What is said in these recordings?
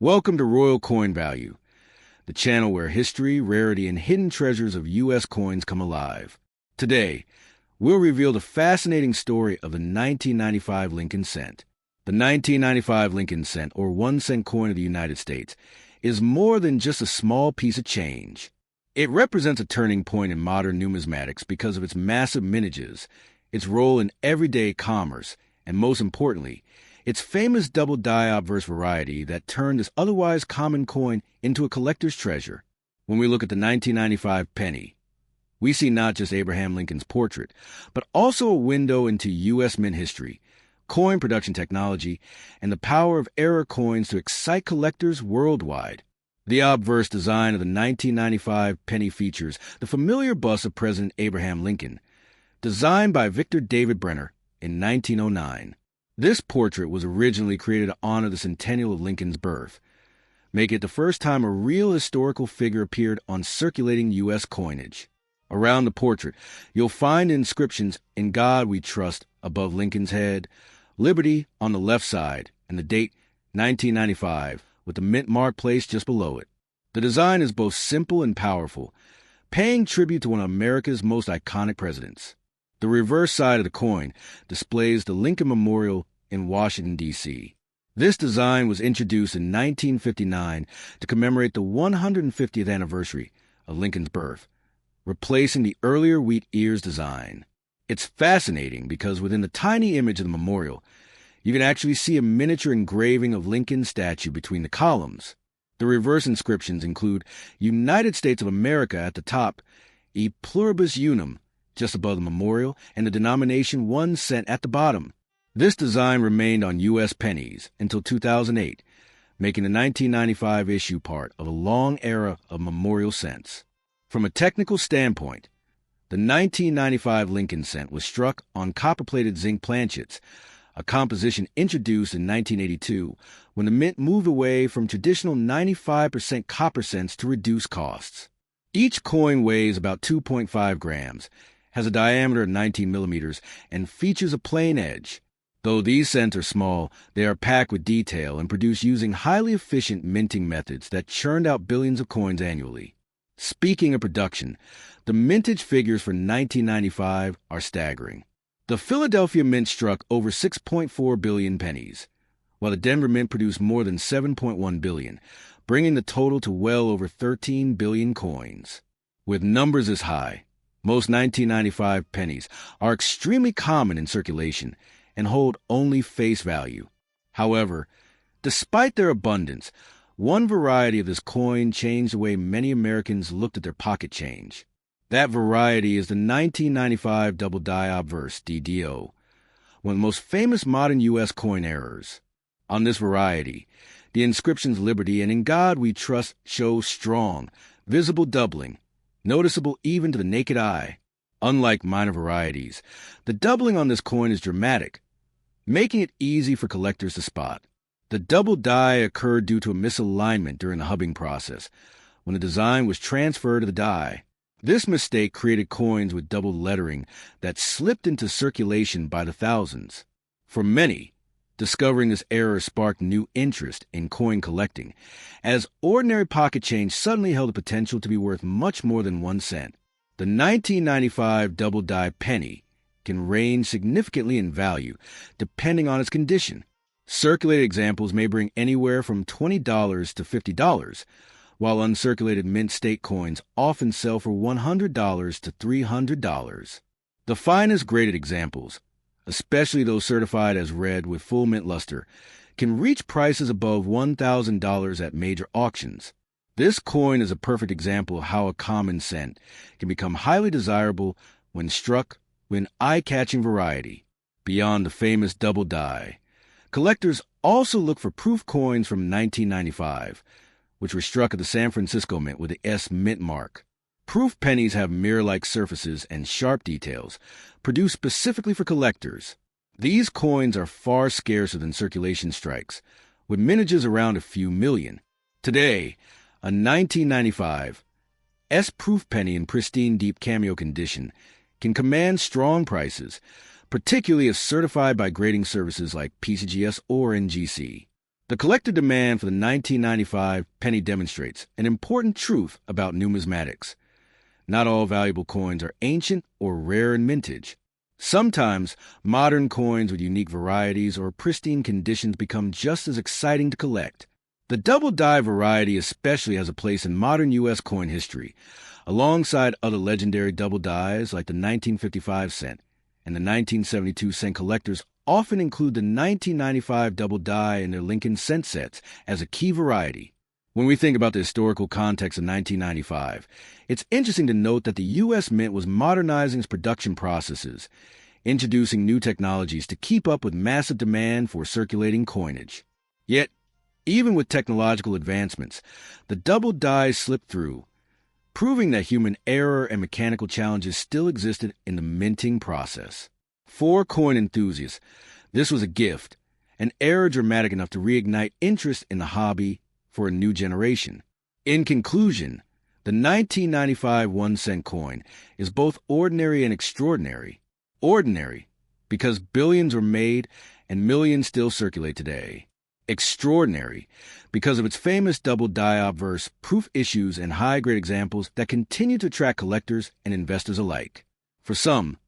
Welcome to Royal Coin Value, the channel where history, rarity, and hidden treasures of U.S. coins come alive. Today, we'll reveal the fascinating story of the 1995 Lincoln cent. The 1995 Lincoln cent, or 1-cent coin of the United States, is more than just a small piece of change. It represents a turning point in modern numismatics because of its massive mintages, its role in everyday commerce, and most importantly, its famous double die obverse variety that turned this otherwise common coin into a collector's treasure. When we look at the 1995 penny, we see not just Abraham Lincoln's portrait, but also a window into U.S. mint history, coin production technology, and the power of era coins to excite collectors worldwide. The obverse design of the 1995 penny features the familiar bust of President Abraham Lincoln, designed by Victor David Brenner in 1909. This portrait was originally created to honor the centennial of Lincoln's birth, making it the first time a real historical figure appeared on circulating U.S. coinage. Around the portrait, you'll find inscriptions "In God We Trust" above Lincoln's head, "Liberty" on the left side, and the date 1995, with the mint mark placed just below it. The design is both simple and powerful, paying tribute to one of America's most iconic presidents. The reverse side of the coin displays the Lincoln Memorial in Washington, D.C. This design was introduced in 1959 to commemorate the 150th anniversary of Lincoln's birth, replacing the earlier wheat ears design. It's fascinating because within the tiny image of the memorial, you can actually see a miniature engraving of Lincoln's statue between the columns. The reverse inscriptions include United States of America at the top, E Pluribus Unum just above the memorial, and the denomination 1 cent at the bottom. This design remained on U.S. pennies until 2008, making the 1995 issue part of a long era of memorial cents. From a technical standpoint, the 1995 Lincoln cent was struck on copper-plated zinc planchets, a composition introduced in 1982 when the mint moved away from traditional 95% copper cents to reduce costs. Each coin weighs about 2.5 grams, has a diameter of 19 millimeters, and features a plain edge. Though these cents are small, they are packed with detail and produced using highly efficient minting methods that churned out billions of coins annually. Speaking of production, the mintage figures for 1995 are staggering. The Philadelphia Mint struck over 6.4 billion pennies, while the Denver Mint produced more than 7.1 billion, bringing the total to well over 13 billion coins. With numbers as high, most 1995 pennies are extremely common in circulation and hold only face value. However, despite their abundance, one variety of this coin changed the way many Americans looked at their pocket change. That variety is the 1995 double die obverse, DDO, one of the most famous modern U.S. coin errors. On this variety, the inscriptions "Liberty" and "In God We Trust" show strong, visible doubling, noticeable even to the naked eye. Unlike minor varieties, the doubling on this coin is dramatic, making it easy for collectors to spot. The double die occurred due to a misalignment during the hubbing process, when the design was transferred to the die. This mistake created coins with double lettering that slipped into circulation by the thousands. For many, discovering this error sparked new interest in coin collecting, as ordinary pocket change suddenly held the potential to be worth much more than 1 cent. The 1995 double die penny can range significantly in value, depending on its condition. Circulated examples may bring anywhere from $20 to $50, while uncirculated mint state coins often sell for $100 to $300. The finest graded examples, especially those certified as red with full mint luster, can reach prices above $1,000 at major auctions. This coin is a perfect example of how a common cent can become highly desirable when struck with an eye-catching variety. Beyond the famous double die, collectors also look for proof coins from 1995, which were struck at the San Francisco Mint with the S mint mark. Proof pennies have mirror-like surfaces and sharp details, produced specifically for collectors. These coins are far scarcer than circulation strikes, with mintages around a few million. Today, a 1995 S-proof penny in pristine deep cameo condition can command strong prices, particularly if certified by grading services like PCGS or NGC. The collector demand for the 1995 penny demonstrates an important truth about numismatics. Not all valuable coins are ancient or rare in mintage. Sometimes, modern coins with unique varieties or pristine conditions become just as exciting to collect. The double die variety especially has a place in modern U.S. coin history, alongside other legendary double dies like the 1955 cent and the 1972 cent. Collectors often include the 1995 double die in their Lincoln cent sets as a key variety. When we think about the historical context of 1995, it's interesting to note that the U.S. Mint was modernizing its production processes, introducing new technologies to keep up with massive demand for circulating coinage. Yet, even with technological advancements, the double die slipped through, proving that human error and mechanical challenges still existed in the minting process. For coin enthusiasts, this was a gift, an error dramatic enough to reignite interest in the hobby for a new generation. In conclusion, the 1995 1-cent coin is both ordinary and extraordinary. Ordinary, because billions were made and millions still circulate today. Extraordinary, because of its famous double die obverse, proof issues, and high-grade examples that continue to attract collectors and investors alike. For some,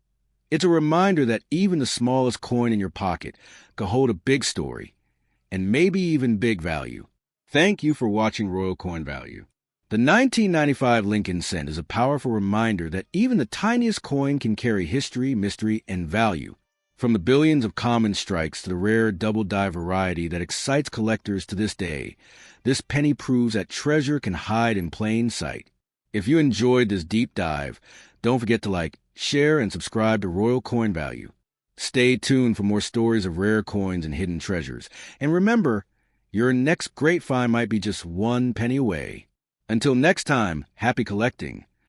it's a reminder that even the smallest coin in your pocket could hold a big story, and maybe even big value. Thank you for watching Royal Coin Value. The 1995 Lincoln cent is a powerful reminder that even the tiniest coin can carry history, mystery, and value. From the billions of common strikes to the rare double die variety that excites collectors to this day, this penny proves that treasure can hide in plain sight. If you enjoyed this deep dive, don't forget to like, share, and subscribe to Royal Coin Value. Stay tuned for more stories of rare coins and hidden treasures. And remember, your next great find might be just one penny away. Until next time, happy collecting.